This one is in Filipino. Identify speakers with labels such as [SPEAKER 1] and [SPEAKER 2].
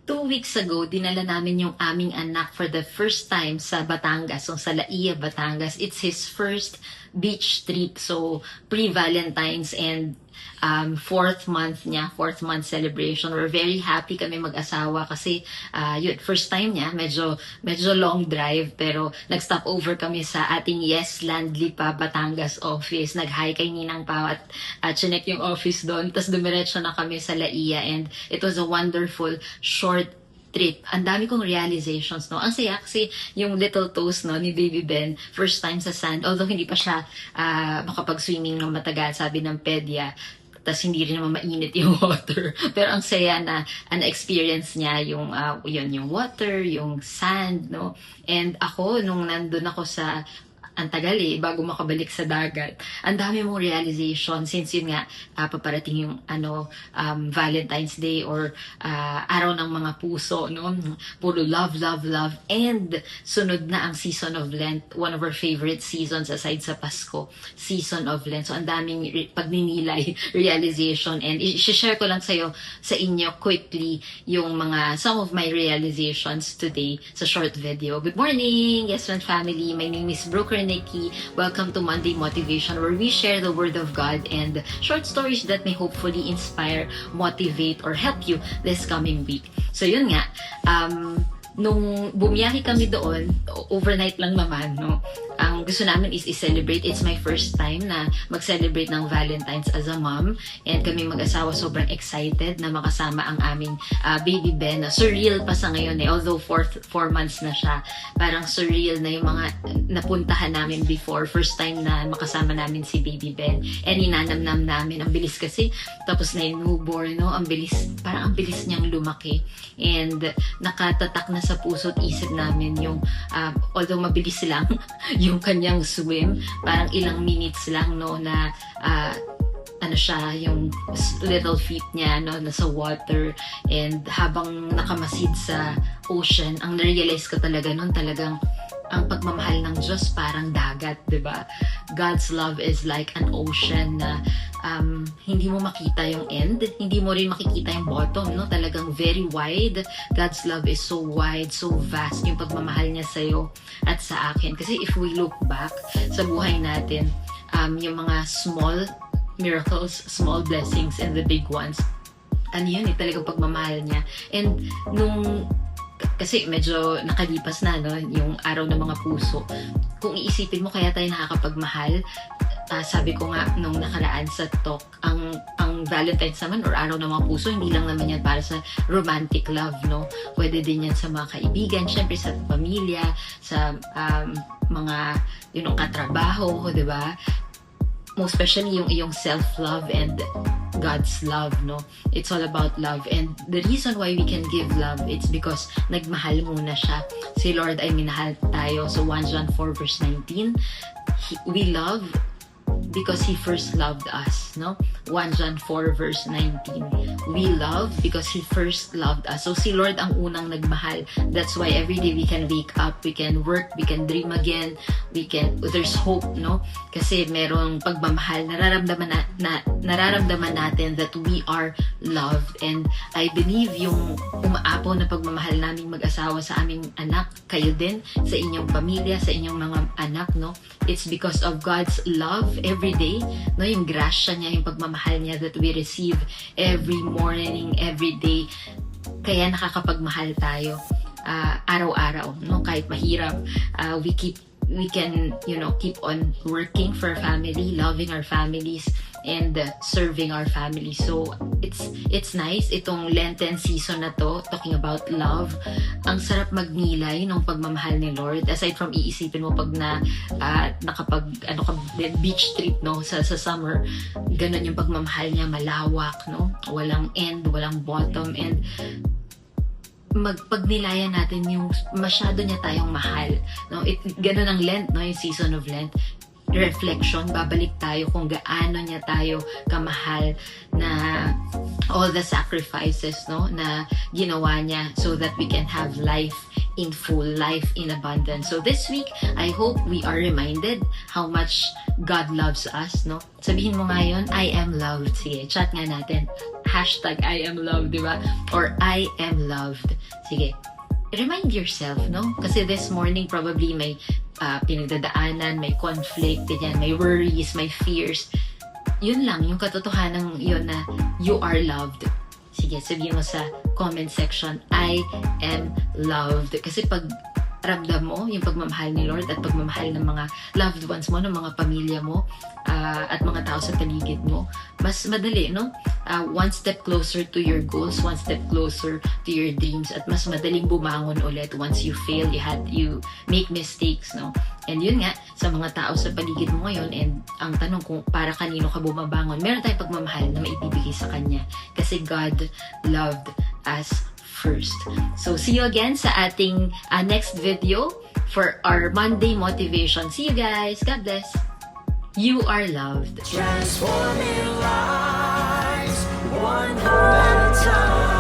[SPEAKER 1] 2 weeks ago, dinala namin yung aming anak for the first time sa Batangas, so sa Laia, Batangas. It's his first beach trip, so pre-Valentine's and fourth month celebration. We're very happy kami mag-asawa kasi yun, first time niya, medyo long drive, pero nag-stop over kami sa ating Yes Land Lipa Batangas office. Nag-hi kay Ninang Pao at chinek yung office doon, tapos dumiretso na kami sa Laia, and it was a wonderful short trip. Ang dami kong realizations, no? Ang saya kasi yung little toes, no, ni Baby Ben, first time sa sand, although hindi pa siya makapag-swimming ng matagal, sabi ng pedya, tas hindi rin naman mainit yung water. Pero ang saya na experience niya yung yung water, yung sand, no? And ako, nung nandun ako sa ang tagal bago makabalik sa dagat. Ang dami mong realization since yun nga, paparating yung Valentine's Day or araw ng mga puso, no? Puro love, love, love. And sunod na ang season of Lent, one of our favorite seasons aside sa Pasko, season of Lent. So ang daming pagninilay, realization, and i-share ko lang sa inyo quickly yung some of my realizations today sa short video. Good morning, Yes Friend family. My name is Brooker Nikki. Welcome to Monday Motivation, where we share the Word of God and short stories that may hopefully inspire, motivate, or help you this coming week. So yun nga, nung bumiyahe kami doon, overnight lang naman, no? Ang gusto namin is i-celebrate. It's my first time na mag-celebrate ng Valentine's as a mom. And kami mag-asawa sobrang excited na makasama ang aming Baby Ben. Surreal pa sa ngayon although 4 months na siya. Parang surreal na yung mga napuntahan namin before. First time na makasama namin si Baby Ben. And ninanamnam namin. Ang bilis kasi. Tapos na yung newborn, no? Ang bilis, parang ang bilis niyang lumaki. And nakatatak na sa puso at isip namin yung, although mabilis lang, yung kanyang swim, parang ilang minutes lang, no, na yung little feet niya, no, nasa water, and habang nakamasid sa ocean, ang na-realize ko talaga nun, talagang ang pagmamahal ng Diyos parang dagat, diba? God's love is like an ocean na hindi mo makita yung end, hindi mo rin makikita yung bottom, no? Talagang very wide. God's love is so wide, so vast, yung pagmamahal niya sa'yo at sa akin. Kasi if we look back sa buhay natin, yung mga small miracles, small blessings, and the big ones, yun, talagang pagmamahal niya. And kasi medyo nakalipas na, no, yung araw ng mga puso. Kung iisipin mo, kaya tayo nakakapagmahal, sabi ko nga nung nakaraan sa talk, ang Valentine's naman or araw ng mga puso, hindi lang naman yan para sa romantic love, no? Pwede din yan sa mga kaibigan, syempre sa pamilya, sa mga katrabaho, di ba? Most especially yung iyong self-love and God's love, no? It's all about love. And the reason why we can give love, it's because nagmahal muna siya. Si Lord ay minahal tayo. So 1 John 4 verse 19, we love because He first loved us, no? 1 John 4 verse 19, we love because He first loved us. So si Lord ang unang nagmahal. That's why every day we can wake up, we can work, we can dream again, there's hope, no? Kasi merong pagmamahal, nararamdaman natin that we are loved. And I believe yung umaapaw na pagmamahal naming mag-asawa sa aming anak, kayo din, sa inyong pamilya, sa inyong mga anak, no? It's because of God's love every day, no? Yung grasya niya, yung pagmamahal niya that we receive every morning, every day. Kaya nakakapagmahal tayo araw-araw, no? Kahit mahirap, we can keep on working for our family, loving our families, and serving our family. So it's nice itong Lenten season na to, talking about love. Ang sarap magnilay ng pagmamahal ni Lord. Aside from iisipin mo pag beach trip, no, sa summer, ganun yung pagmamahal niya, malawak, no, walang end, walang bottom, and pagnilayan natin yung masyado niya tayong mahal, no? Ganun ang Lent, no? Yung season of Lent. reflection, babalik tayo kung gaano niya tayo kamahal, na all the sacrifices, no, na ginawa niya so that we can have life in full, life in abundance. So this week, I hope we are reminded how much God loves us, no? Sabihin mo ngayon, I am loved. Sige, chat nga natin. Hashtag I am loved, di ba? Or I am loved. Sige, remind yourself, no? Kasi this morning, probably may pinagdadaanan, may conflict, ganyan, may worries, may fears. Yun lang, yung katotohanan yun na you are loved. Sige, sabihin mo sa comment section, I am loved. Kasi pag ramdam mo yung pagmamahal ni Lord at pagmamahal ng mga loved ones mo, ng mga pamilya mo, at mga tao sa paligid mo, mas madali, no? One step closer to your goals, one step closer to your dreams, at mas madaling bumangon ulit once you fail, you make mistakes, no? And yun nga, sa mga tao sa paligid mo ngayon, and ang tanong kung para kanino ka bumabangon, meron tayong pagmamahal na maibibigay sa Kanya. Kasi God loved us first. So, see you again sa ating next video for our Monday motivation. See you guys! God bless! You are loved.
[SPEAKER 2] Transforming lives, one heart at a time.